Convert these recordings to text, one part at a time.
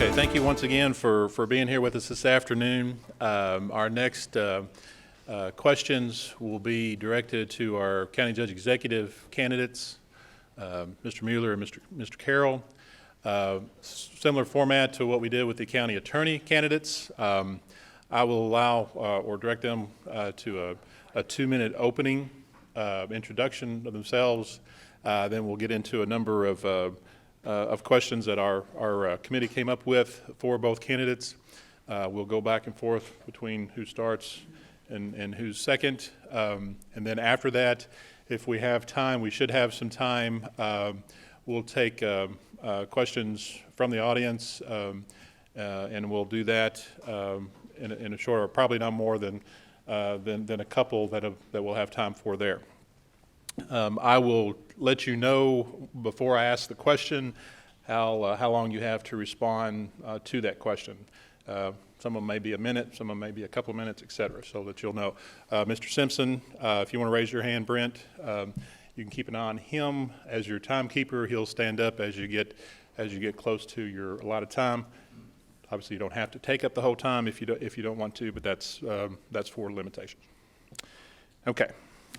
Okay, thank you once again for being here with us this afternoon. Our next questions will be directed to our County Judge Executive candidates, Mr. Mueller and Mr. Carroll. Similar format to what we did with the County Attorney candidates. I will allow or direct them to a 2-minute opening introduction of themselves. Then we'll get into a number of questions that our committee came up with for both candidates. We'll go back and forth between who starts and who's second. And then after that, if we have time, we should have some time, we'll take questions from the audience, and we'll do that in a short, or probably not more than a couple that we'll have time for there. I will let you know before I ask the question how long you have to respond to that question. Some of them may be a minute, some of them may be a couple of minutes, et cetera, so that you'll know. Mr. Simpson, if you want to raise your hand, Brent, you can keep an eye on him as your timekeeper. He'll stand up as you get close to your allotted time. Obviously, you don't have to take up the whole time if you don't want to, but that's for limitations. Okay.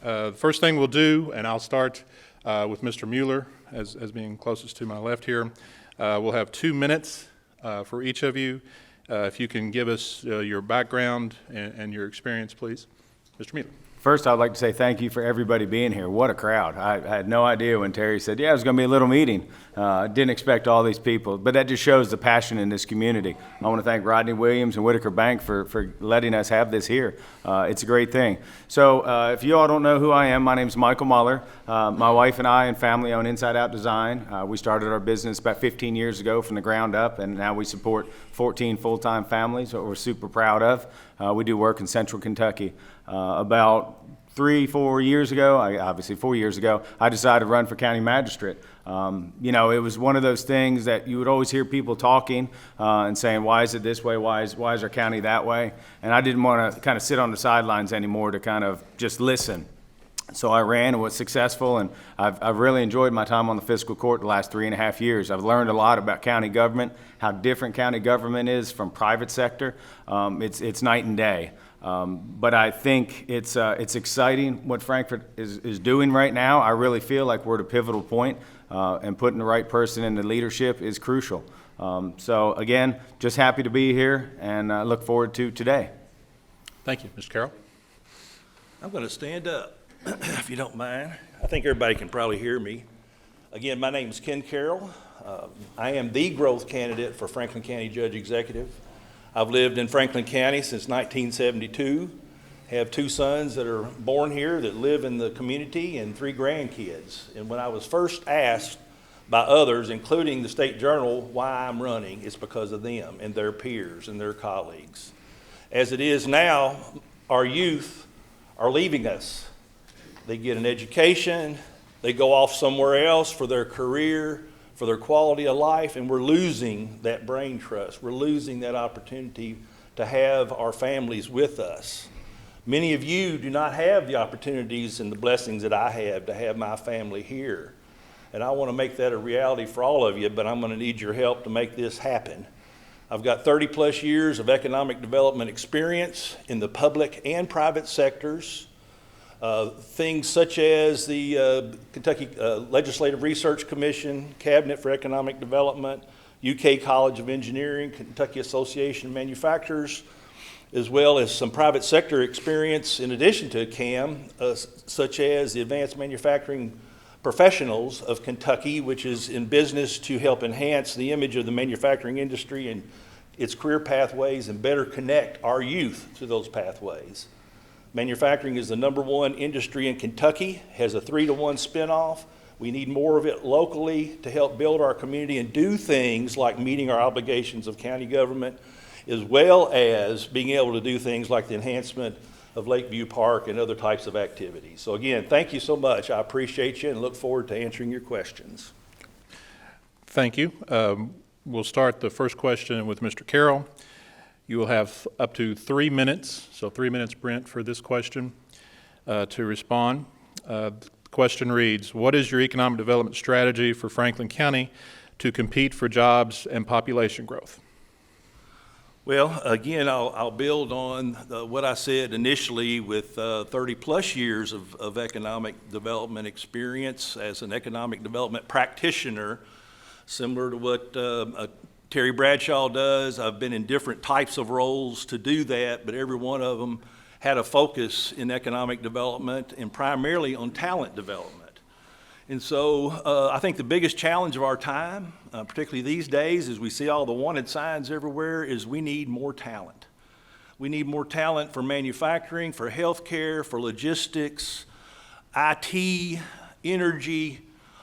The first thing we'll do, and I'll start with Mr. Mueller as being closest to my left here. We'll have 2 minutes for each of you. If you can give us your background and your experience, please. Mr. Mueller. First, I'd like to say thank you for everybody being here. What a crowd. I had no idea when Terry said, yeah, it was going to be a little meeting. I didn't expect all these people, but that just shows the passion in this community. I want to thank Rodney Williams and Whitaker Bank for letting us have this here. It's a great thing. So if you all don't know who I am, my name is Michael Mueller. My wife and I and family own Inside Out Design. We started our business about 15 years ago from the ground up, and now we support 14 full-time families, what we're super proud of. We do work in Central Kentucky. About 3-4 years ago, obviously 4 years ago, I decided to run for county magistrate. You know, it was one of those things that you would always hear people talking and saying, why is it this way? Why is our county that way? And I didn't want to kind of sit on the sidelines anymore to kind of just listen. So I ran and was successful, and I've really enjoyed my time on the fiscal court the last 3.5 years. I've learned a lot about county government, how different county government is from private sector. It's night and day. But I think it's exciting what Frankfort is doing right now. I really feel like we're at a pivotal point, and putting the right person in the leadership is crucial. So again, just happy to be here, and look forward to today. Thank you. Mr. Carroll. I'm going to stand up, if you don't mind. I think everybody can probably hear me. Again, my name is Ken Carroll. I am the growth candidate for Franklin County Judge Executive. I've lived in Franklin County since 1972, have 2 sons that are born here that live in the community, and 3 grandkids. And when I was first asked by others, including the State Journal, why I'm running, it's because of them and their peers and their colleagues. As it is now, our youth are leaving us. They get an education, they go off somewhere else for their career, for their quality of life, and we're losing that brain trust. We're losing that opportunity to have our families with us. Many of you do not have the opportunities and the blessings that I have to have my family here. And I want to make that a reality for all of you, but I'm going to need your help to make this happen. I've got 30 plus years of economic development experience in the public and private sectors. Things such as the Kentucky Legislative Research Commission, Cabinet for Economic Development, UK College of Engineering, Kentucky Association of Manufacturers, as well as some private sector experience in addition to CAM, such as the Advanced Manufacturing Professionals of Kentucky, which is in business to help enhance the image of the manufacturing industry and its career pathways and better connect our youth to those pathways. Manufacturing is the #1 industry in Kentucky, has a 3-to-1 spinoff. We need more of it locally to help build our community and do things like meeting our obligations of county government, as well as being able to do things like the enhancement of Lakeview Park and other types of activities. So again, thank you so much. I appreciate you and look forward to answering your questions. Thank you. We'll start the first question with Mr. Carroll. You will have up to 3 minutes, so 3 minutes, Brent, for this question to respond. The question reads, what is your economic development strategy for Franklin County to compete for jobs and population growth? Well, again, I'll build on what I said initially with 30-plus years of economic development experience as an economic development practitioner, similar to what Terry Bradshaw does. I've been in different types of roles to do that, but every one of them had a focus in economic development and primarily on talent development. And so I think the biggest challenge of our time, particularly these days, as we see all the wanted signs everywhere, is we need more talent. We need more talent for manufacturing, for healthcare, for logistics, IT, energy,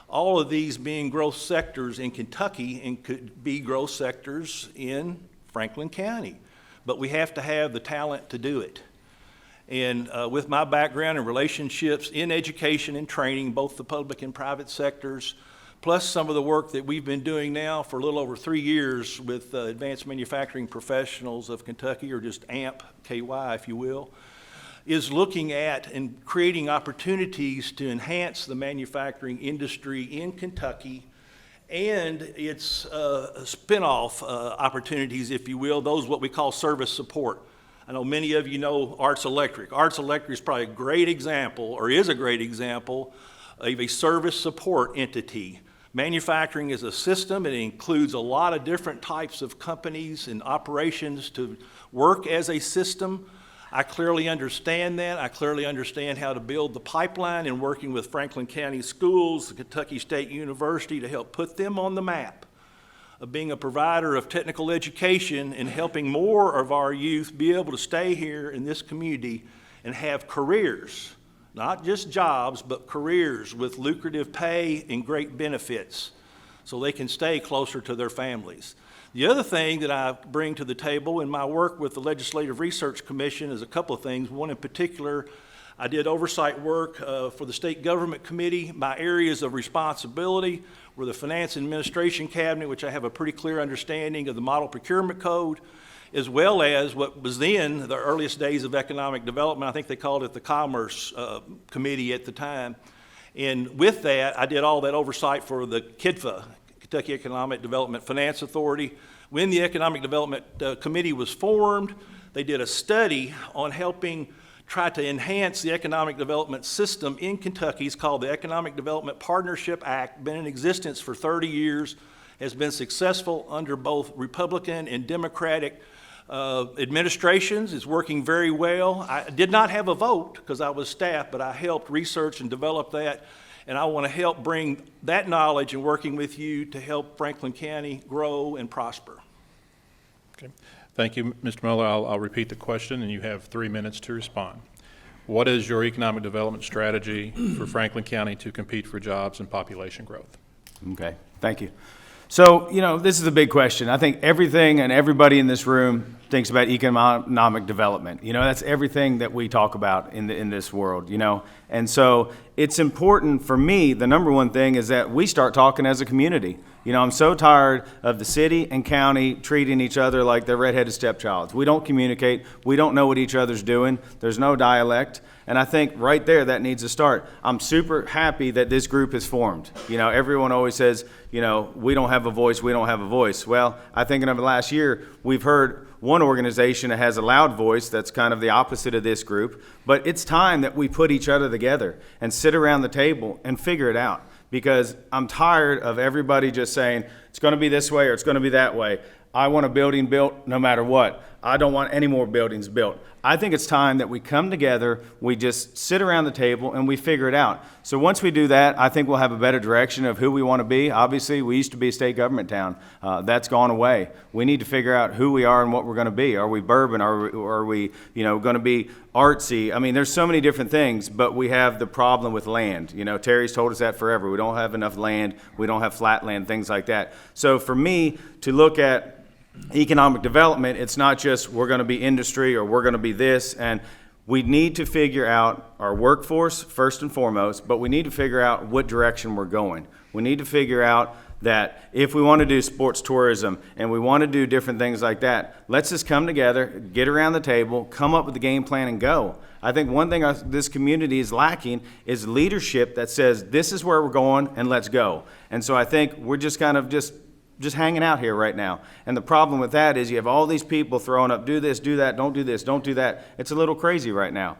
all of these being growth sectors in Kentucky and could be growth sectors in Franklin County. But we have to have the talent to do it. And with my background in relationships in education and training, both the public and private sectors, plus some of the work that we've been doing now for a little over 3 years with Advanced Manufacturing Professionals of Kentucky, or just AMP, KY, if you will, is looking at and creating opportunities to enhance the manufacturing industry in Kentucky and its spin-off opportunities, if you will, those what we call service support. I know many of you know Arts Electric. Arts Electric is probably a great example, or is a great example, of a service support entity. Manufacturing is a system. It includes a lot of different types of companies and operations to work as a system. I clearly understand that. I clearly understand how to build the pipeline and working with Franklin County Schools, the Kentucky State University, to help put them on the map of being a provider of technical education and helping more of our youth be able to stay here in this community and have careers, not just jobs, but careers with lucrative pay and great benefits so they can stay closer to their families. The other thing that I bring to the table in my work with the Legislative Research Commission is a couple of things. One in particular, I did oversight work for the State Government Committee. My areas of responsibility were the Finance and Administration Cabinet, which I have a pretty clear understanding of the Model Procurement Code, as well as what was then the earliest days of economic development. I think they called it the Commerce Committee at the time. And with that, I did all that oversight for the KEDFA, Kentucky Economic Development Finance Authority. When the Economic Development Committee was formed, they did a study on helping try to enhance the economic development system in Kentucky. It's called the Economic Development Partnership Act, been in existence for 30 years, has been successful under both Republican and Democratic administrations. It's working very well. I did not have a vote because I was staff, but I helped research and develop that, and I want to help bring that knowledge and working with you to help Franklin County grow and prosper. Okay. Thank you, Mr. Mueller. I'll repeat the question, and you have 3 minutes to respond. What is your economic development strategy for Franklin County to compete for jobs and population growth? Okay, thank you. So, this is a big question. I think everything and everybody in this room thinks about economic development. That's everything that we talk about in this world, And so it's important for me, the number one thing is that we start talking as a community. I'm so tired of the city and county treating each other like they're redheaded stepchilds. We don't communicate. We don't know what each other's doing. There's no dialect. And I think right there that needs to start. I'm super happy that this group is formed. Everyone always says, we don't have a voice, we don't have a voice. Well, I think in the last year, we've heard one organization that has a loud voice that's kind of the opposite of this group. But it's time that we put each other together and sit around the table and figure it out. Because I'm tired of everybody just saying, it's going to be this way or it's going to be that way. I want a building built no matter what. I don't want any more buildings built. I think it's time that we come together, we just sit around the table, and we figure it out. So once we do that, I think we'll have a better direction of who we want to be. Obviously, we used to be a state government town. That's gone away. We need to figure out who we are and what we're going to be. Are we bourbon? Are we going to be artsy? I mean, there's so many different things, but we have the problem with land. Terry's told us that forever. We don't have enough land. We don't have flat land, things like that. So for me to look at economic development, it's not just we're going to be industry or we're going to be this, and we need to figure out our workforce first and foremost, but we need to figure out what direction we're going. We need to figure out that if we want to do sports tourism and we want to do different things like that, let's just come together, get around the table, come up with a game plan and go. I think one thing this community is lacking is leadership that says this is where we're going and let's go. And so I think we're just kind of just just hanging out here right now. And the problem with that is you have all these people throwing up, do this, do that, don't do this, don't do that. It's a little crazy right now.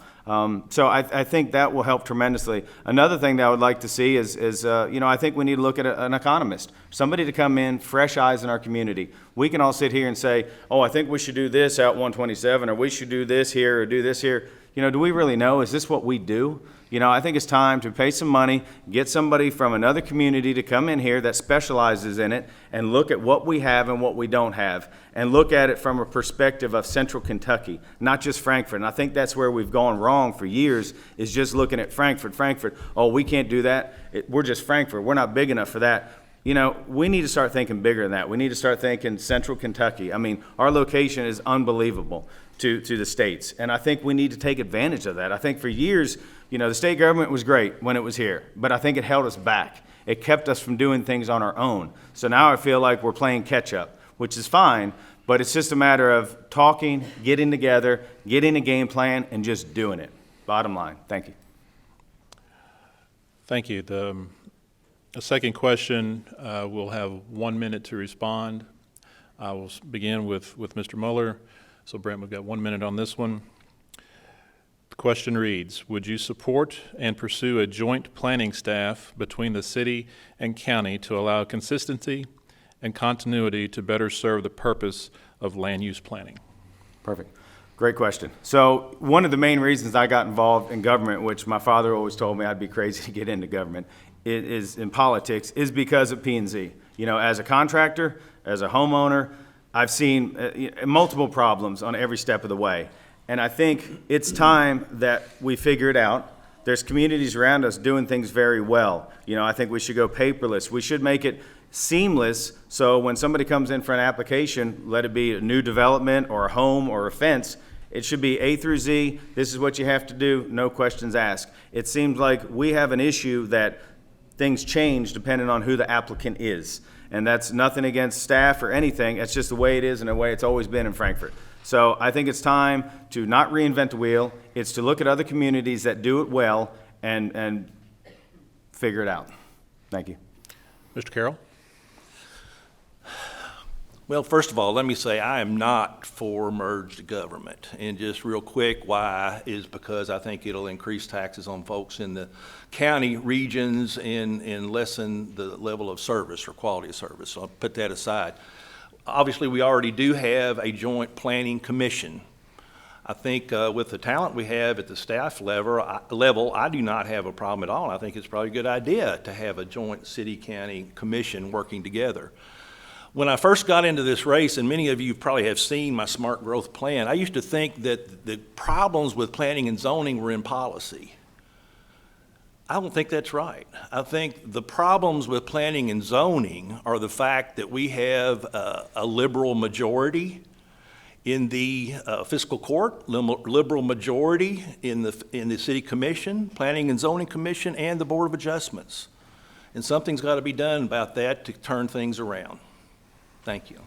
So I think that will help tremendously. Another thing that I would like to see is I think we need to look at an economist, somebody to come in, fresh eyes in our community. We can all sit here and say, oh, I think we should do this out 127, or we should do this here, or do this here. Do we really know? Is this what we do? I think it's time to pay some money, get somebody from another community to come in here that specializes in it and look at what we have and what we don't have, and look at it from a perspective of Central Kentucky, not just Frankfort. And I think that's where we've gone wrong for years, is just looking at Frankfort. Oh, we can't do that. We're just Frankfort. We're not big enough for that. We need to start thinking bigger than that. We need to start thinking Central Kentucky. I mean, our location is unbelievable to the states, and I think we need to take advantage of that. I think for years, the state government was great when it was here, but I think it held us back. It kept us from doing things on our own. So now I feel like we're playing catch up, which is fine, but it's just a matter of talking, getting together, getting a game plan, and just doing it. Bottom line. Thank you. Thank you. The second question, we'll have 1 minute to respond. I will begin with Mr. Mueller. So Brent, we've got 1 minute on this one. The question reads, would you support and pursue a joint planning staff between the city and county to allow consistency and continuity to better serve the purpose of land use planning? Perfect. Great question. So one of the main reasons I got involved in government, which my father always told me I'd be crazy to get into government, is in politics, is because of P&Z. As a contractor, as a homeowner, I've seen multiple problems on every step of the way. And I think it's time that we figure it out. There's communities around us doing things very well. I think we should go paperless. We should make it seamless, so when somebody comes in for an application, let it be a new development or a home or a fence, it should be A through Z. This is what you have to do, no questions asked. It seems like we have an issue that things change depending on who the applicant is. And that's nothing against staff or anything. It's just the way it is and the way it's always been in Frankfort. So I think it's time to not reinvent the wheel. It's to look at other communities that do it well and figure it out. Thank you. Mr. Carroll? Well, first of all, let me say I am not for merged government. And just real quick, why is because I think it'll increase taxes on folks in the county regions and lessen the level of service or quality of service. So I'll put that aside. Obviously, we already do have a joint planning commission. I think with the talent we have at the staff level, I do not have a problem at all. I think it's probably a good idea to have a joint city-county commission working together. When I first got into this race, and many of you probably have seen my smart growth plan, I used to think that the problems with planning and zoning were in policy. I don't think that's right. I think the problems with planning and zoning are the fact that we have a liberal majority in the fiscal court, liberal majority in the city commission, planning and zoning commission, and the board of adjustments. And something's got to be done about that to turn things around. Thank you.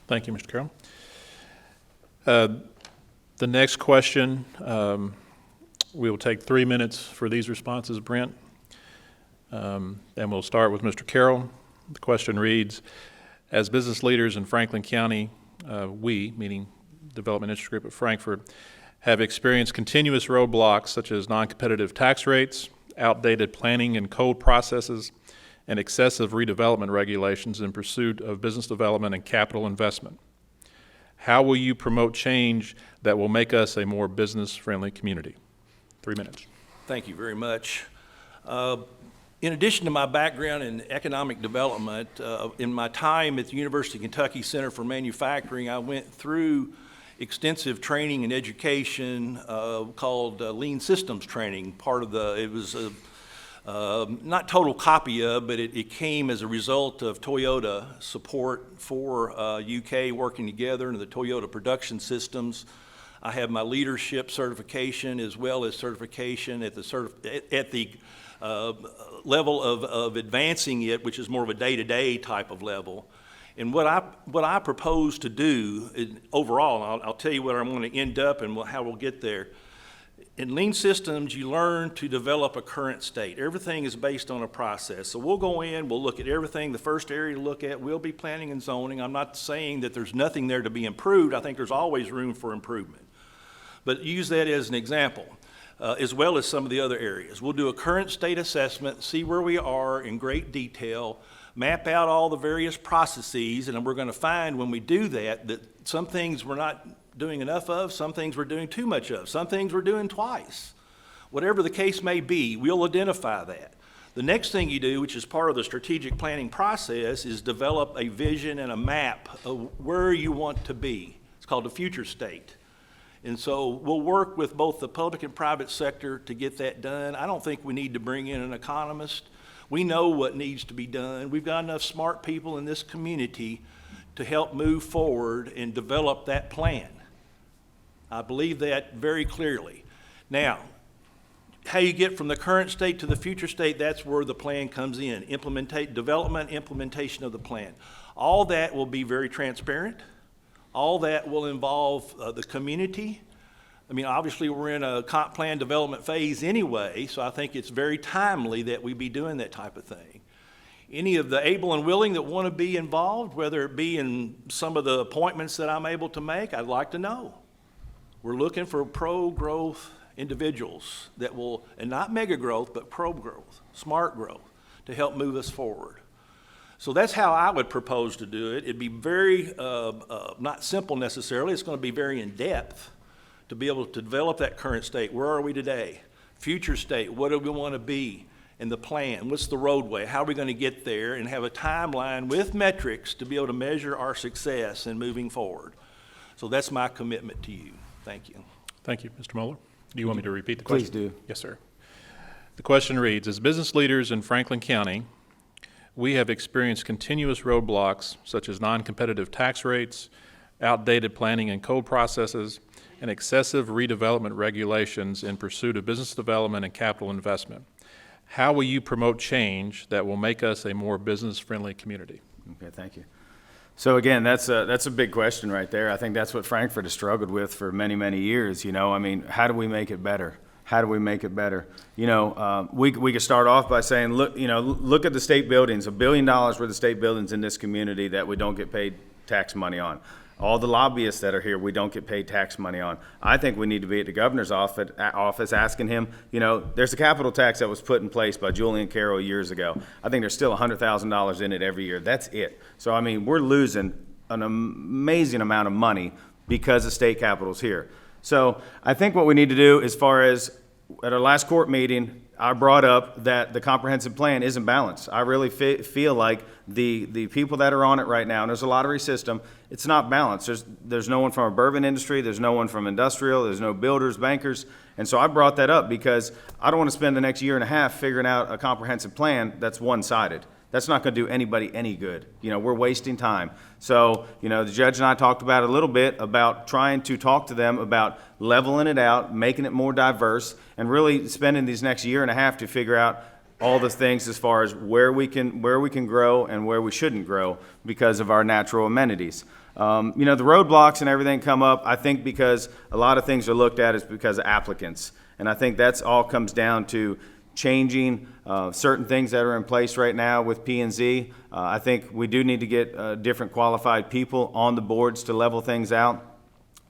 Thank you, Mr. Carroll. The next question, we will take 3 minutes for these responses, Brent. And we'll start with Mr. Carroll. The question reads, as business leaders in Franklin County, we, meaning Development Interest Group of Frankfort, have experienced continuous roadblocks such as non-competitive tax rates, outdated planning and code processes, and excessive redevelopment regulations in pursuit of business development and capital investment. How will you promote change that will make us a more business-friendly community? 3 minutes. Thank you very much. In addition to my background in economic development, in my time at the University of Kentucky Center for Manufacturing, I went through extensive training and education called Lean Systems Training. It was not total copy of, but it came as a result of Toyota support for UK working together and the Toyota production systems. I have my leadership certification as well as certification at the level of advancing it, which is more of a day-to-day type of level. And what I propose to do overall, and I'll tell you where I'm going to end up and how we'll get there. in lean systems, you learn to develop a current state. Everything is based on a process. So we'll go in, we'll look at everything. The first area to look at will be planning and zoning. I'm not saying that there's nothing there to be improved. I think there's always room for improvement. But use that as an example, as well as some of the other areas. We'll do a current state assessment, see where we are in great detail, map out all the various processes, and we're going to find when we do that that some things we're not doing enough of, some things we're doing too much of, some things we're doing twice. Whatever the case may be, we'll identify that. The next thing you do, which is part of the strategic planning process, is develop a vision and a map of where you want to be. It's called the future state. And so we'll work with both the public and private sector to get that done. I don't think we need to bring in an economist. We know what needs to be done. We've got enough smart people in this community to help move forward and develop that plan. I believe that very clearly. Now, how you get from the current state to the future state, that's where the plan comes in. Development, implementation of the plan. All that will be very transparent. All that will involve the community. I mean, obviously, we're in a comp plan development phase anyway, so I think it's very timely that we be doing that type of thing. Any of the able and willing that want to be involved, whether it be in some of the appointments that I'm able to make, I'd like to know. We're looking for pro-growth individuals that will, and not mega growth, but pro-growth, smart growth, to help move us forward. So that's how I would propose to do it. It'd be very, not simple necessarily, it's going to be very in-depth to be able to develop that current state. Where are we today? Future state, what do we want to be? And the plan, what's the roadway? How are we going to get there? And have a timeline with metrics to be able to measure our success in moving forward. So that's my commitment to you. Thank you. Thank you, Mr. Mueller. Do you want me to repeat the question? Please do. Yes, sir. The question reads, as business leaders in Franklin County, we have experienced continuous roadblocks such as non-competitive tax rates, outdated planning and code processes, and excessive redevelopment regulations in pursuit of business development and capital investment. How will you promote change that will make us a more business-friendly community? Okay, thank you. So again, that's a big question right there. I think that's what Frankfort has struggled with for many, many years. You know, I mean, how do we make it better? How do we make it better? You know, we could start off by saying, look at the state buildings, $1 billion worth of state buildings in this community that we don't get paid tax money on. All the lobbyists that are here, we don't get paid tax money on. I think we need to be at the governor's office asking him, you know, there's a capital tax that was put in place by Ken Carroll years ago. I think there's still $100,000 in it every year. That's it. So, I mean, we're losing an amazing amount of money because the state capital's here. So I think what we need to do, as far as at our last court meeting, I brought up that the comprehensive plan isn't balanced. I really feel like the people that are on it right now, and there's a lottery system, it's not balanced. There's no one from a bourbon industry, there's no one from industrial, there's no builders, bankers. And so I brought that up because I don't want to spend the next year and a half figuring out a comprehensive plan that's one-sided. That's not going to do anybody any good. You know, we're wasting time. So, you know, the judge and I talked about it a little bit about trying to talk to them about leveling it out, making it more diverse, and really spending these next year and a half to figure out all the things as far as where we can grow and where we shouldn't grow because of our natural amenities. You know, the roadblocks and everything come up, I think, because a lot of things are looked at as because of applicants. And I think that's all comes down to changing certain things that are in place right now with P&Z. I think we do need to get different qualified people on the boards to level things out.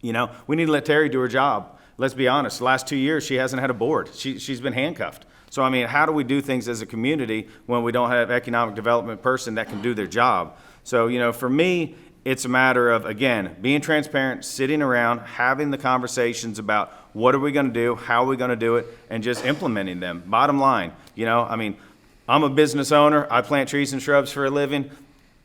You know, we need to let Terry do her job. Let's be honest, the last 2 years she hasn't had a board. She's been handcuffed. So, I mean, how do we do things as a community when we don't have economic development person that can do their job? So, you know, for me, it's a matter of, again, being transparent, sitting around, having the conversations about what are we going to do, how are we going to do it, and just implementing them. Bottom line, you know, I mean, I'm a business owner. I plant trees and shrubs for a living.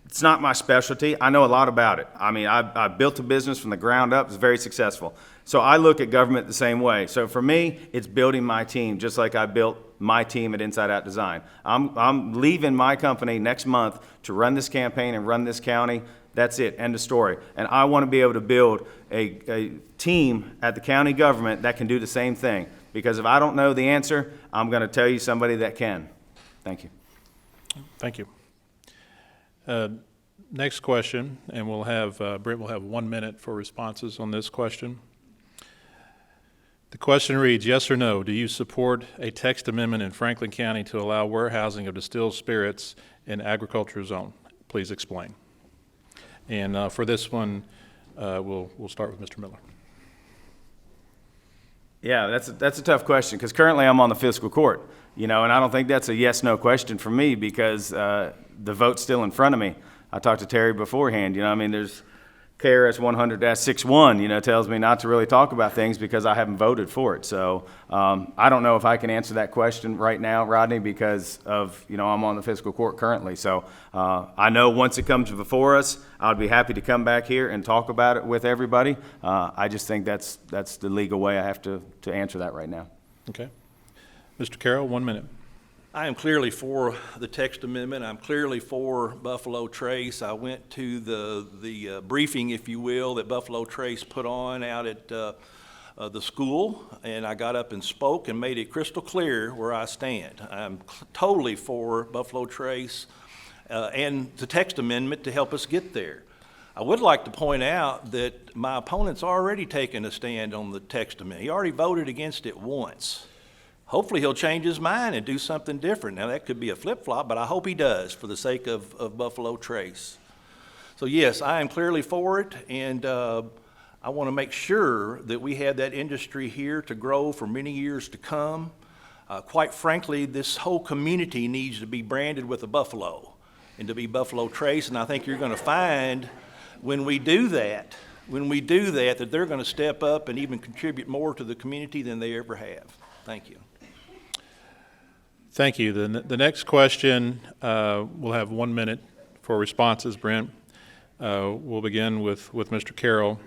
It's not my specialty. I know a lot about it. I mean, I built a business from the ground up. It's very successful. So I look at government the same way. So for me, it's building my team, just like I built my team at Inside Out Design. I'm leaving my company next month to run this campaign and run this county. That's it, end of story. And I want to be able to build a team at the county government that can do the same thing. Because if I don't know the answer, I'm going to tell you somebody that can. Thank you. Thank you. Next question, and we'll have, Brent will have 1 minute for responses on this question. The question reads, yes or no, do you support a text amendment in Franklin County to allow warehousing of distilled spirits in agriculture zone? Please explain. And for this one, we'll start with Mr. Miller. Yeah, that's a tough question because currently I'm on the fiscal court, and I don't think that's a yes/no question for me because the vote's still in front of me. I talked to Terry beforehand. There's KRS 100-61, tells me not to really talk about things because I haven't voted for it. So I don't know if I can answer that question right now, Rodney, because of, I'm on the fiscal court currently. So I know once it comes before us, I'd be happy to come back here and talk about it with everybody. I just think that's the legal way I have to answer that right now. Okay. Mr. Carroll, 1 minute. I am clearly for the text amendment. I'm clearly for Buffalo Trace. I went to the briefing, if you will, that Buffalo Trace put on out at the school, and I got up and spoke and made it crystal clear where I stand. I'm totally for Buffalo Trace and the text amendment to help us get there. I would like to point out that my opponent's already taken a stand on the text amendment. He already voted against it once. Hopefully he'll change his mind and do something different. Now that could be a flip-flop, but I hope he does for the sake of Buffalo Trace. So yes, I am clearly for it, and I want to make sure that we have that industry here to grow for many years to come. Quite frankly, this whole community needs to be branded with a buffalo and to be Buffalo Trace, and I think you're going to find when we do that, that they're going to step up and even contribute more to the community than they ever have. Thank you. Thank you. The next question, we'll have 1 minute for responses, Brent. We'll begin with Mr. Carroll.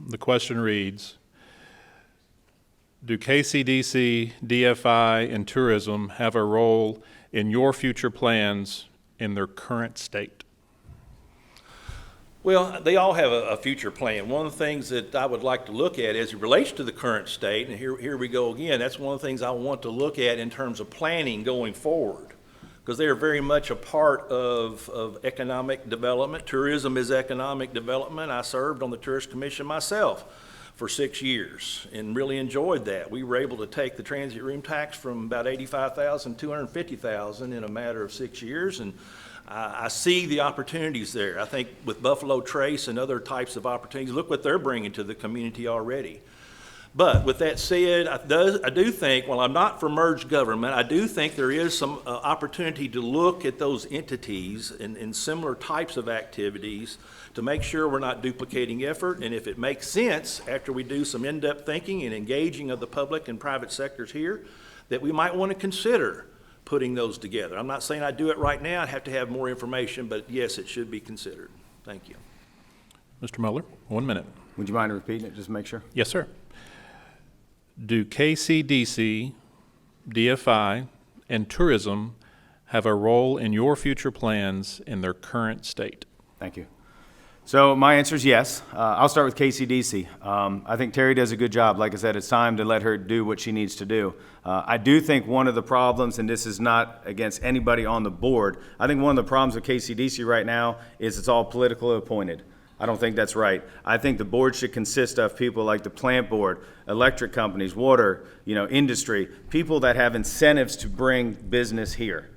The question reads, do KCDC, DFI, and tourism have a role in your future plans in their current state? Well, they all have a future plan. One of the things that I would like to look at as it relates to the current state, and here we go again, that's one of the things I want to look at in terms of planning going forward, because they are very much a part of economic development. Tourism is economic development. I served on the Tourist Commission myself for 6 years and really enjoyed that. We were able to take the transit room tax from about $85,000 to $250,000 in a matter of 6 years, and I see the opportunities there. I think with Buffalo Trace and other types of opportunities, look what they're bringing to the community already. But with that said, I do think, while I'm not for merged government, I do think there is some opportunity to look at those entities and similar types of activities to make sure we're not duplicating effort. And if it makes sense, after we do some in-depth thinking and engaging of the public and private sectors here, that we might want to consider putting those together. I'm not saying I'd do it right now. I'd have to have more information, but yes, it should be considered. Thank you. Mr. Mueller, 1 minute. Would you mind repeating it, just to make sure? Yes, sir. Do KCDC, DFI, and tourism have a role in your future plans in their current state? Thank you. So my answer is yes. I'll start with KCDC. I think Terry does a good job. Like I said, it's time to let her do what she needs to do. I do think one of the problems, and this is not against anybody on the board, I think one of the problems with KCDC right now is it's all politically appointed. I don't think that's right. I think the board should consist of people like the plant board, electric companies, water, industry, people that have incentives to bring business here.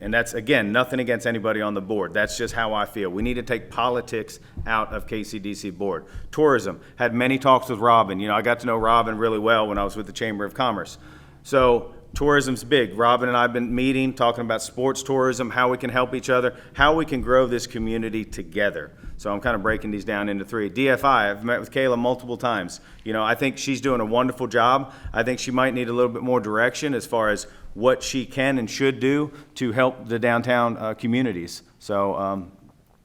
And that's, again, nothing against anybody on the board. That's just how I feel. We need to take politics out of KCDC board. Tourism, had many talks with Robin. I got to know Robin really well when I was with the Chamber of Commerce. So tourism's big. Robin and I have been meeting, talking about sports tourism, how we can help each other, how we can grow this community together. So I'm kind of breaking these down into three. DFI, I've met with Kayla multiple times. I think she's doing a wonderful job. I think she might need a little bit more direction as far as what she can and should do to help the downtown communities. So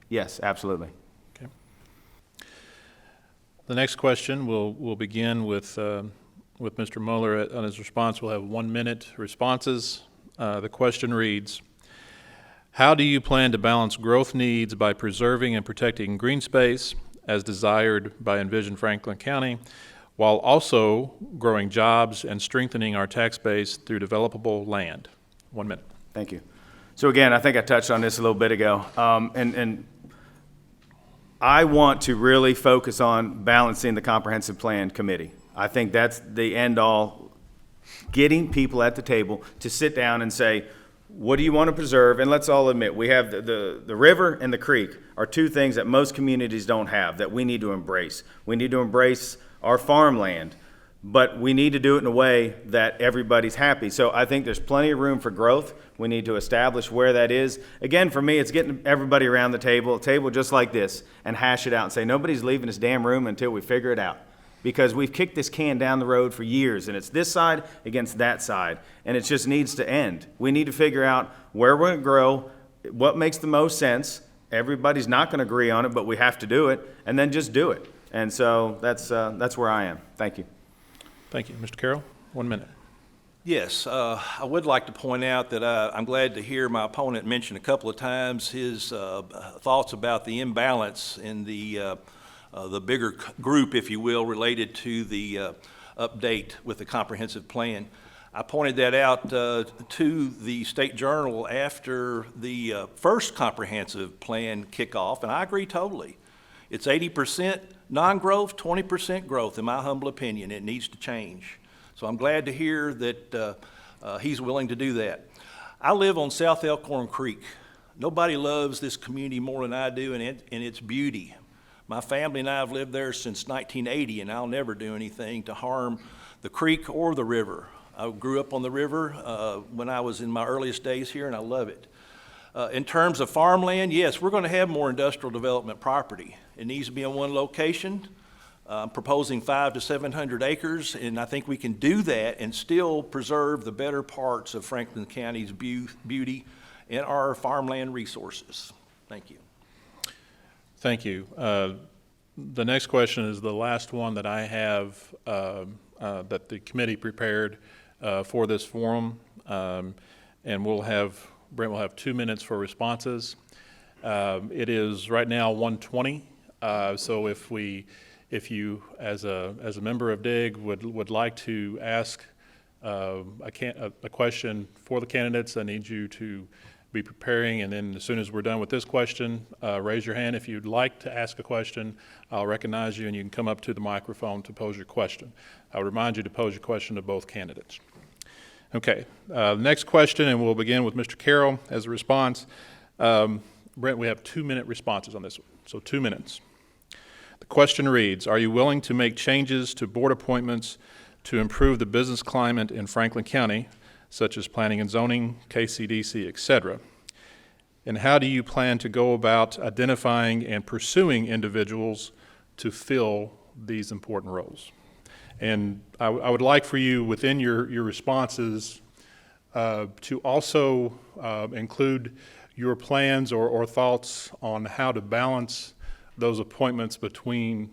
yes, absolutely. Okay. The next question, we'll begin with Mr. Mueller. On his response, we'll have 1 minute responses. The question reads, how do you plan to balance growth needs by preserving and protecting green space as desired by Envision Franklin County, while also growing jobs and strengthening our tax base through developable land? 1 minute. Thank you. So again, I think I touched on this a little bit ago, and I want to really focus on balancing the comprehensive plan committee. I think that's the end all, getting people at the table to sit down and say, what do you want to preserve? And let's all admit, we have the river and the creek are two things that most communities don't have that we need to embrace. We need to embrace our farmland, but we need to do it in a way that everybody's happy. So I think there's plenty of room for growth. We need to establish where that is. Again, for me, it's getting everybody around the table, a table just like this, and hash it out and say, nobody's leaving this damn room until we figure it out. Because we've kicked this can down the road for years, and it's this side against that side, and it just needs to end. We need to figure out where we're going to grow, what makes the most sense. Everybody's not going to agree on it, but we have to do it, and then just do it. And so that's where I am. Thank you. Thank you. Mr. Carroll, 1 minute. Yes, I would like to point out that I'm glad to hear my opponent mention a couple of times his thoughts about the imbalance in the bigger group, if you will, related to the update with the comprehensive plan. I pointed that out to the State Journal after the first comprehensive plan kickoff, and I agree totally. It's 80% non-growth, 20% growth, in my humble opinion. It needs to change. So I'm glad to hear that he's willing to do that. I live on South Elkhorn Creek. Nobody loves this community more than I do, and its beauty. My family and I have lived there since 1980, and I'll never do anything to harm the creek or the river. I grew up on the river when I was in my earliest days here, and I love it. In terms of farmland, yes, we're going to have more industrial development property. It needs to be in one location. I'm proposing 500 to 700 acres, and I think we can do that and still preserve the better parts of Franklin County's beauty and our farmland resources. Thank you. Thank you. The next question is the last one that I have that the committee prepared for this forum, and Brent will have 2 minutes for responses. It is right now 1:20, so if you, as a member of DIG, would like to ask a question for the candidates, I need you to be preparing, and then as soon as we're done with this question, raise your hand. If you'd like to ask a question, I'll recognize you and you can come up to the microphone to pose your question. I'll remind you to pose your question to both candidates. Okay, next question, and we'll begin with Mr. Carroll as a response. Brent, we have 2-minute responses on this one, so 2 minutes. The question reads, are you willing to make changes to board appointments to improve the business climate in Franklin County, such as planning and zoning, KCDC, etc.? And how do you plan to go about identifying and pursuing individuals to fill these important roles? And I would like for you, within your responses, to also include your plans or thoughts on how to balance those appointments between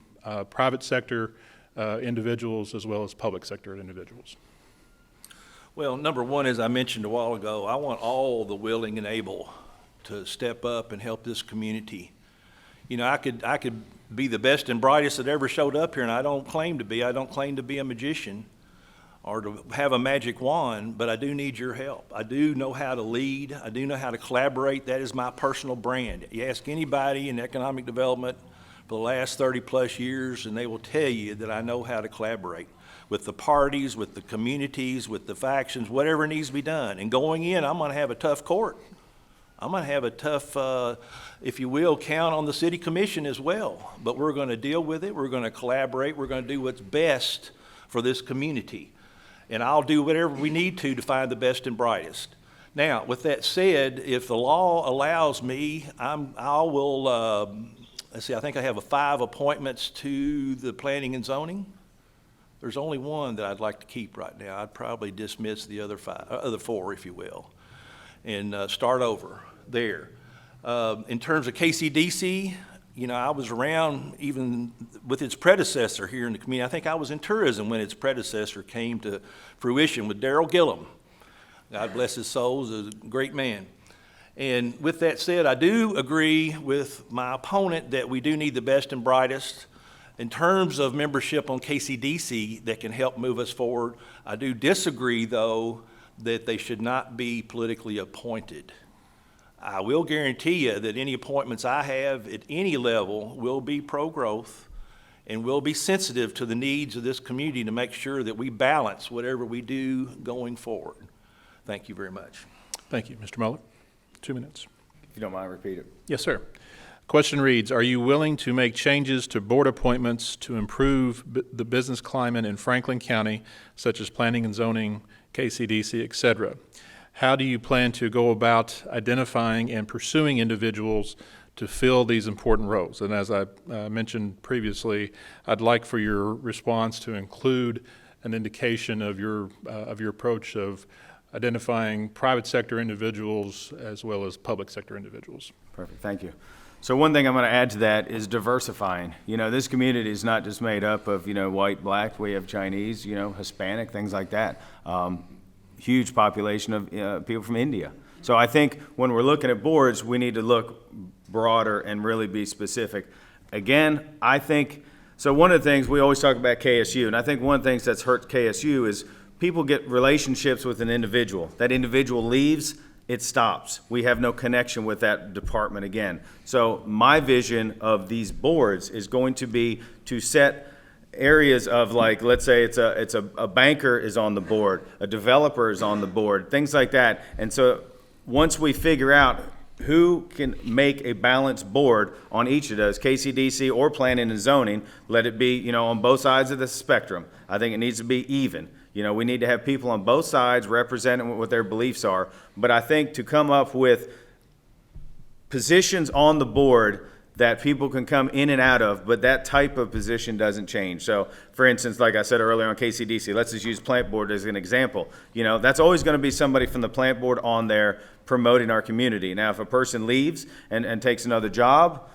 private sector individuals as well as public sector individuals. Well, number one, as I mentioned a while ago, I want all the willing and able to step up and help this community. You know, I could be the best and brightest that ever showed up here, and I don't claim to be. I don't claim to be a magician or to have a magic wand, but I do need your help. I do know how to lead. I do know how to collaborate. That is my personal brand. You ask anybody in economic development for the last 30 plus years, and they will tell you that I know how to collaborate with the parties, with the communities, with the factions, whatever needs to be done. And going in, I'm going to have a tough court. I'm going to have a tough, if you will, count on the city commission as well. But we're going to deal with it. We're going to collaborate. We're going to do what's best for this community. And I'll do whatever we need to find the best and brightest. Now, with that said, if the law allows me, I think I have 5 appointments to the planning and zoning. There's only one that I'd like to keep right now. I'd probably dismiss the other 4, if you will, and start over there. In terms of KCDC, you know, I was around even with its predecessor here in the community. I think I was in tourism when its predecessor came to fruition with Darrell Gillum. God bless his soul, he's a great man. And with that said, I do agree with my opponent that we do need the best and brightest. In terms of membership on KCDC that can help move us forward, I do disagree, though, that they should not be politically appointed. I will guarantee you that any appointments I have at any level will be pro-growth and we'll be sensitive to the needs of this community to make sure that we balance whatever we do going forward. Thank you very much. Thank you. Mr. Mueller, 2 minutes. If you don't mind, repeat it. Yes, sir. Question reads, are you willing to make changes to board appointments to improve the business climate in Franklin County, such as planning and zoning, KCDC, et cetera? How do you plan to go about identifying and pursuing individuals to fill these important roles? And as I mentioned previously, I'd like for your response to include an indication of your approach of identifying private sector individuals as well as public sector individuals. Perfect, thank you. So one thing I'm going to add to that is diversifying. You know, this community is not just made up of, white, black. We have Chinese, Hispanic, things like that. Huge population of people from India. So I think when we're looking at boards, we need to look broader and really be specific. Again, I think, so one of the things, we always talk about KSU, and I think one of the things that's hurt KSU is people get relationships with an individual. That individual leaves, it stops. We have no connection with that department again. So my vision of these boards is going to be to set areas of, like, let's say it's a banker is on the board, a developer is on the board, things like that. And so once we figure out who can make a balanced board on each of those, KCDC or planning and zoning, let it be, on both sides of the spectrum. I think it needs to be even. We need to have people on both sides representing what their beliefs are. But I think to come up with positions on the board that people can come in and out of, but that type of position doesn't change. So, for instance, like I said earlier on KCDC, let's just use plant board as an example. That's always going to be somebody from the plant board on there promoting our community. Now, if a person leaves and takes another job,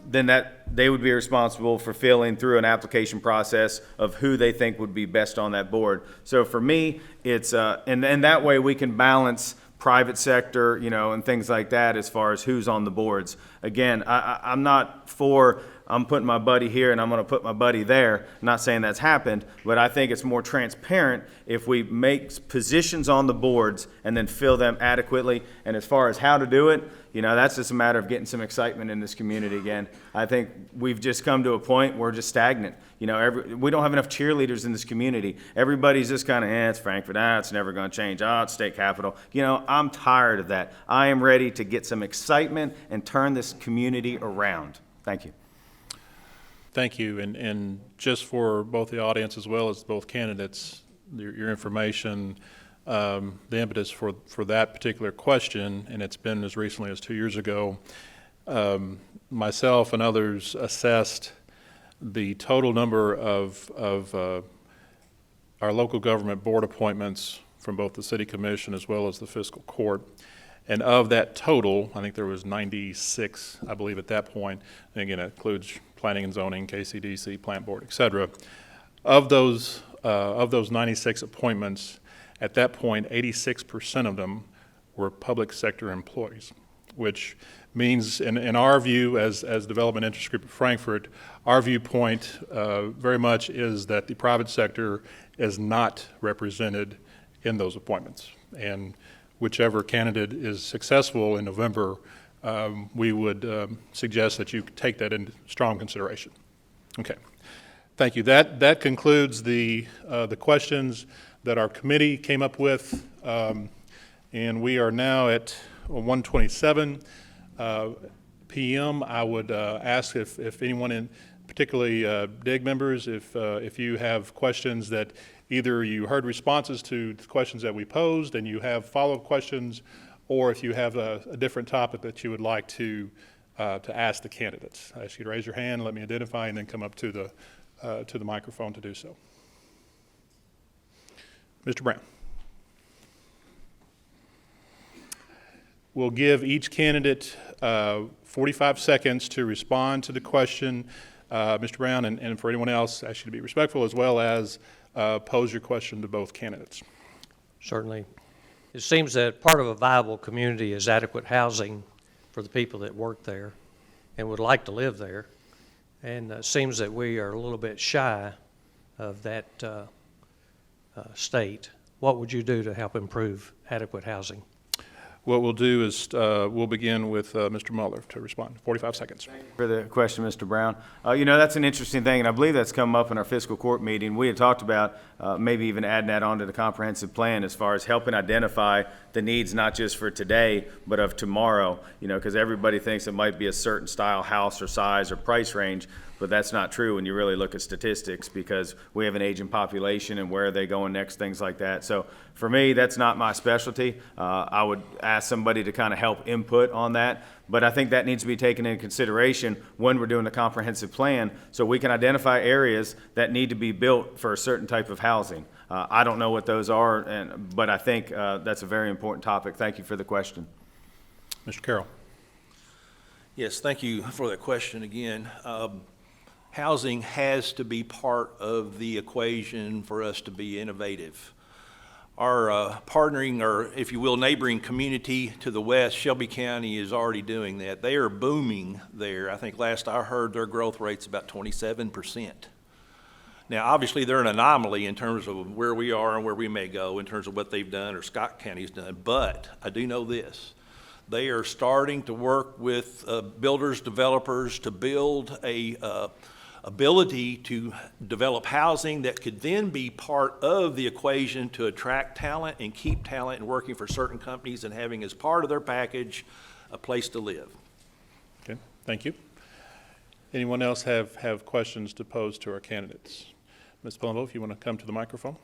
then they would be responsible for filling through an application process of who they think would be best on that board. So for me, it's and that way we can balance private sector, and things like that as far as who's on the boards. Again, I'm not for I'm putting my buddy here and I'm going to put my buddy there. I'm not saying that's happened, but I think it's more transparent if we make positions on the boards and then fill them adequately. And as far as how to do it, that's just a matter of getting some excitement in this community again. I think we've just come to a point where we're just stagnant. We don't have enough cheerleaders in this community. Everybody's just kind of, it's Frankfort, it's never going to change. It's state capital. I'm tired of that. I am ready to get some excitement and turn this community around. Thank you. Thank you. And just for both the audience as well as both candidates, your information, the impetus for that particular question, and it's been as recently as 2 years ago, myself and others assessed the total number of our local government board appointments from both the city commission as well as the fiscal court. And of that total, I think there was 96, I believe, at that point. And again, it includes planning and zoning, KCDC, plant board, et cetera. Of those 96 appointments, at that point, 86% of them were public sector employees, which means, in our view, as Development Interest Group of Frankfort, our viewpoint very much is that the private sector is not represented in those appointments. And whichever candidate is successful in November, we would suggest that you take that into strong consideration. Okay, thank you. That concludes the questions that our committee came up with, and we are now at 1:27 p.m. I would ask if anyone, particularly DIG members, if you have questions that either you heard responses to the questions that we posed and you have follow-up questions, or if you have a different topic that you would like to ask the candidates. I ask you to raise your hand, let me identify, and then come up to the microphone to do so. Mr. Brown. We'll give each candidate 45 seconds to respond to the question, Mr. Brown, and for anyone else, I ask you to be respectful as well as pose your question to both candidates. Certainly. It seems that part of a viable community is adequate housing for the people that work there and would like to live there. And it seems that we are a little bit shy of that state. What would you do to help improve adequate housing? What we'll do is we'll begin with Mr. Mueller to respond. 45 seconds. For the question, Mr. Brown. You know, that's an interesting thing, and I believe that's come up in our fiscal court meeting. We had talked about maybe even adding that onto the comprehensive plan as far as helping identify the needs not just for today, but of tomorrow, you know, because everybody thinks it might be a certain style house or size or price range, but that's not true when you really look at statistics, because we have an aging population and where are they going next, things like that. So for me, that's not my specialty. I would ask somebody to kind of help input on that, but I think that needs to be taken into consideration when we're doing the comprehensive plan, so we can identify areas that need to be built for a certain type of housing. I don't know what those are, but I think that's a very important topic. Thank you for the question. Mr. Carroll. Yes, thank you for that question again. Housing has to be part of the equation for us to be innovative. Our partnering, or if you will, neighboring community to the west, Shelby County, is already doing that. They are booming there. I think last I heard their growth rate's about 27%. Now, obviously, they're an anomaly in terms of where we are and where we may go in terms of what they've done or Scott County's done, but I do know this. They are starting to work with builders, developers to build a ability to develop housing that could then be part of the equation to attract talent and keep talent and working for certain companies and having as part of their package a place to live. Okay, thank you. Anyone else have questions to pose to our candidates? Ms. Palumbo, if you want to come to the microphone.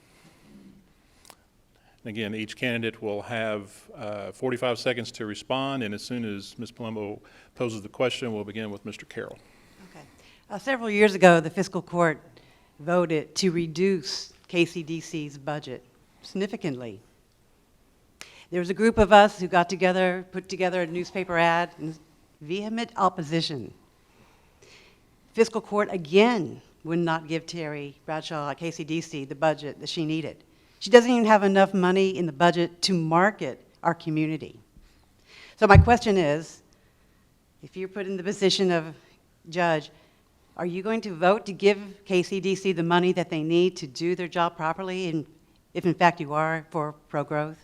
And again, each candidate will have 45 seconds to respond, and as soon as Ms. Palumbo poses the question, we'll begin with Mr. Carroll. Okay. Several years ago, the fiscal court voted to reduce KCDC's budget significantly. There was a group of us who got together, put together a newspaper ad in vehement opposition. Fiscal court again would not give Terry Bradshaw at KCDC the budget that she needed. She doesn't even have enough money in the budget to market our community. So my question is, if you're put in the position of judge, are you going to vote to give KCDC the money that they need to do their job properly, and if in fact you are for pro-growth?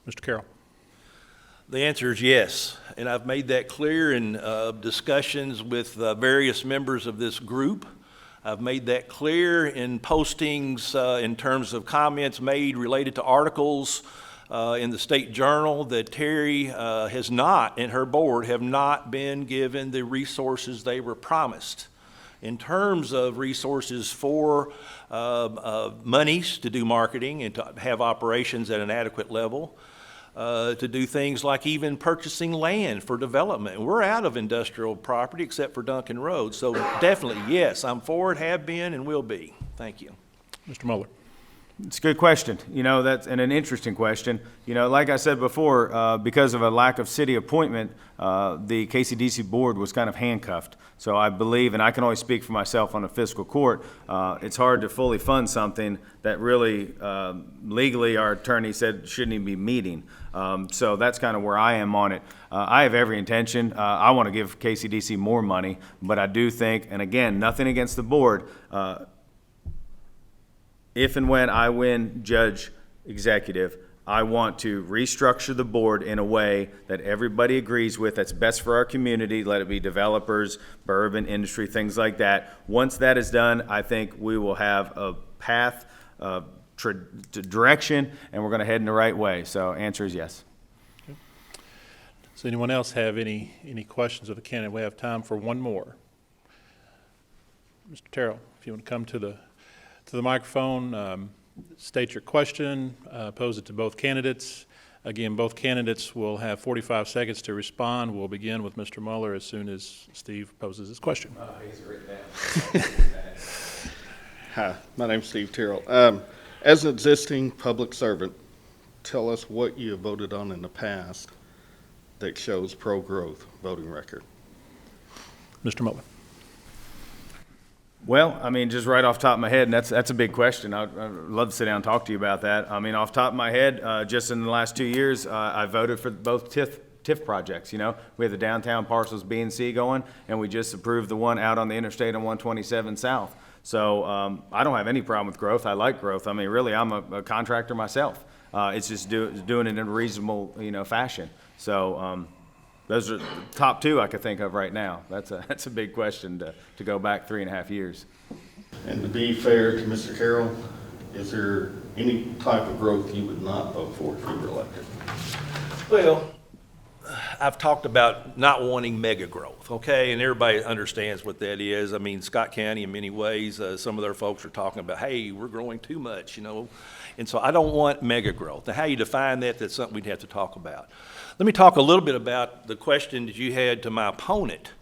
Mr. Carroll. The answer is yes, and I've made that clear in discussions with various members of this group. I've made that clear in postings in terms of comments made related to articles in the State Journal that Terry has not, and her board have not been given the resources they were promised. In terms of resources for monies to do marketing and to have operations at an adequate level, to do things like even purchasing land for development. We're out of industrial property except for Duncan Road. So definitely, yes, I'm for it, have been, and will be. Thank you. Mr. Mueller. It's a good question. You know, that's and an interesting question. You know, like I said before, because of a lack of city appointment, the KCDC board was kind of handcuffed. So I believe, and I can only speak for myself on a fiscal court, it's hard to fully fund something that really legally our attorney said shouldn't even be meeting. So that's kind of where I am on it. I have every intention. I want to give KCDC more money, but I do think, and again, nothing against the board, if and when I win judge executive, I want to restructure the board in a way that everybody agrees with, that's best for our community, let it be developers, bourbon industry, things like that. Once that is done, I think we will have a path to direction, and we're going to head in the right way. So answer is yes. Okay. Does anyone else have any questions of the candidate? We have time for one more. Mr. Terrell, if you want to come to the microphone, state your question, pose it to both candidates. Again, both candidates will have 45 seconds to respond. We'll begin with Mr. Mueller as soon as Steve poses his question. He's written down. Hi, my name's Steve Terrell. As an existing public servant, tell us what you have voted on in the past that shows pro-growth voting record. Mr. Mueller. Well, I mean, just right off the top of my head, and that's a big question. I'd love to sit down and talk to you about that. I mean, off the top of my head, just in the last 2 years, I voted for both TIF projects. You know, we have the downtown parcels B and C going, and we just approved the one out on the interstate on 127 South. So I don't have any problem with growth. I like growth. I mean, really, I'm a contractor myself. It's just doing it in a reasonable, fashion. So those are the top two I could think of right now. That's a big question to go back 3.5 years. And to be fair to Mr. Carroll, is there any type of growth you would not vote for if you were elected? Well, I've talked about not wanting mega growth, okay? And everybody understands what that is. I mean, Scott County, in many ways, some of their folks are talking about, hey, we're growing too much, And so I don't want mega growth. Now, how you define that, that's something we'd have to talk about. Let me talk a little bit about the question that you had to my opponent.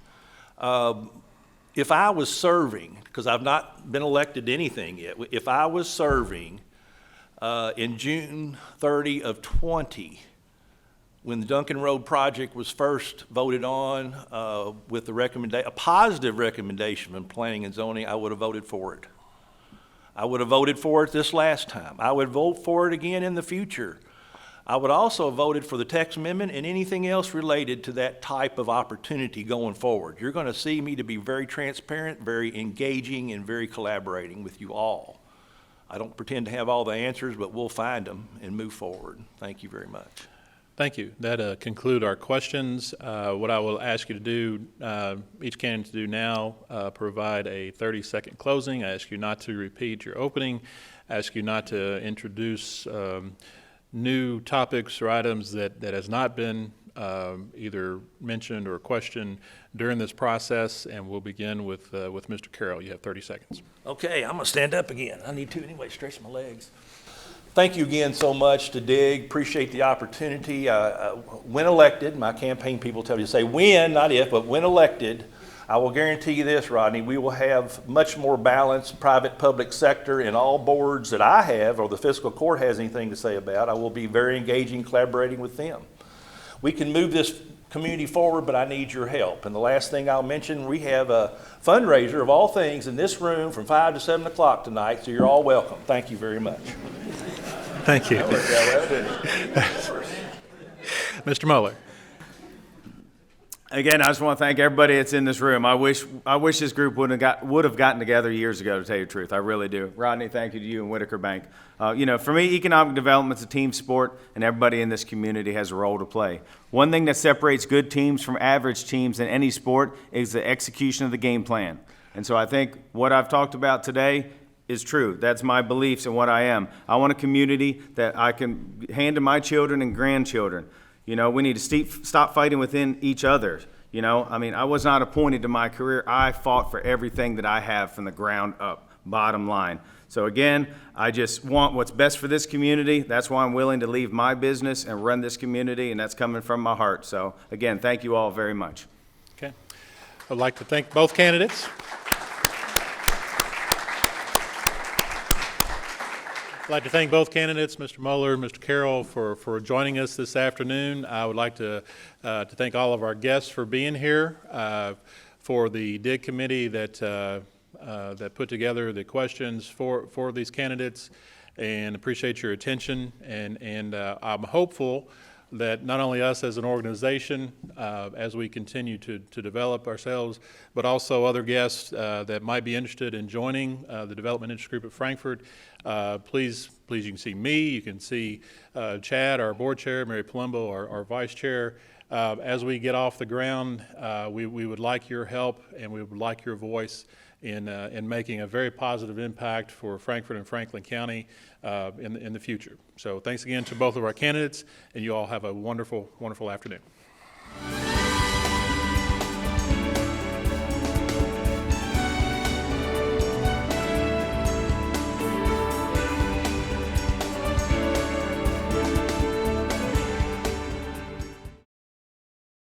If I was serving, because I've not been elected to anything yet, if I was serving in June 30 of 20, when the Duncan Road project was first voted on with a positive recommendation from Planning and Zoning, I would have voted for it. I would have voted for it this last time. I would vote for it again in the future. I would also have voted for the text amendment and anything else related to that type of opportunity going forward. You're going to see me to be very transparent, very engaging, and very collaborating with you all. I don't pretend to have all the answers, but we'll find them and move forward. Thank you very much. Thank you. That conclude our questions. What I will ask you to do, each candidate to do now, provide a 30-second closing. I ask you not to repeat your opening. I ask you not to introduce new topics or items that has not been either mentioned or questioned during this process. And we'll begin with Mr. Carroll. You have 30 seconds. Okay, I'm going to stand up again. I need to anyway, stretch my legs. Thank you again so much to Dig. Appreciate the opportunity. When elected, my campaign people tell me to say when, not if, but when elected, I will guarantee you this, Rodney, we will have much more balanced private-public sector in all boards that I have or the fiscal court has anything to say about. I will be very engaging, collaborating with them. We can move this community forward, but I need your help. And the last thing I'll mention, we have a fundraiser of all things in this room from 5 to 7 o'clock tonight, so you're all welcome. Thank you very much. Thank you. Mr. Mueller. Again, I just want to thank everybody that's in this room. I wish this group would have gotten together years ago, to tell you the truth. I really do. Rodney, thank you to you and Whitaker Bank. For me, economic development's a team sport, and everybody in this community has a role to play. One thing that separates good teams from average teams in any sport is the execution of the game plan. And so I think what I've talked about today is true. That's my beliefs and what I am. I want a community that I can hand to my children and grandchildren. We need to stop fighting within each other. I was not appointed to my career. I fought for everything that I have from the ground up, bottom line. So again, I just want what's best for this community. That's why I'm willing to leave my business and run this community, and that's coming from my heart. So again, thank you all very much. Okay. I'd like to thank both candidates. I'd like to thank both candidates, Mr. Mueller and Mr. Carroll, for joining us this afternoon. I would like to thank all of our guests for being here, for the DIG committee that put together the questions for these candidates, and appreciate your attention. And I'm hopeful that not only us as an organization, as we continue to develop ourselves, but also other guests that might be interested in joining the Development Interest Group at Frankfort. Please, you can see me, you can see Chad, our board chair, Mary Palumbo, our vice chair. As we get off the ground, we would like your help and we would like your voice in making a very positive impact for Frankfort and Franklin County in the future. So thanks again to both of our candidates, and you all have a wonderful, wonderful afternoon.